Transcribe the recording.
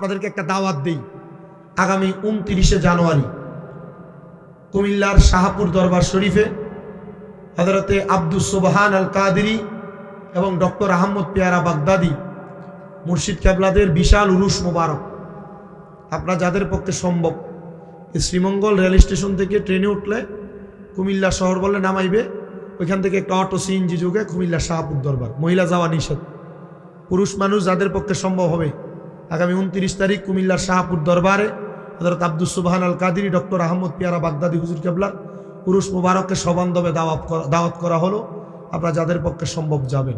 আপনাদেরকে একটা দাওয়াত দেই। আগামী 29শে জানুয়ারি কুমিল্লার শাহপুর দরবার শরীফে হযরতে আব্দুস সুবহান আল কাদেরী এবং ডক্টর আহমদ পেয়ারা বাগদাদি মুর্শিদ কেবলাদের বিশাল উরুস মোবারক। আপনারা যাদের পক্ষে সম্ভব, শ্রীমঙ্গল রেল স্টেশন থেকে ট্রেনে উঠলে কুমিল্লা শহর বলে নামাইবে, ওইখান থেকে একটা অটো সিএনজি যোগে কুমিল্লা শাহপুর দরবার। মহিলা যাওয়া নিষেধ। পুরুষ মানুষ যাদের পক্ষে সম্ভব হবে আগামী 29 তারিখ কুমিল্লার শাহপুর দরবারে হযরত আব্দুস সুবহান আল কাদেরী ডক্টর আহমদ পেয়ারা বাগদাদি হুজুর কেবলার উরুস মোবারককে সবান্ধবে দাওয়াত করা হলো। আপনারা যাদের পক্ষে সম্ভব যাবেন।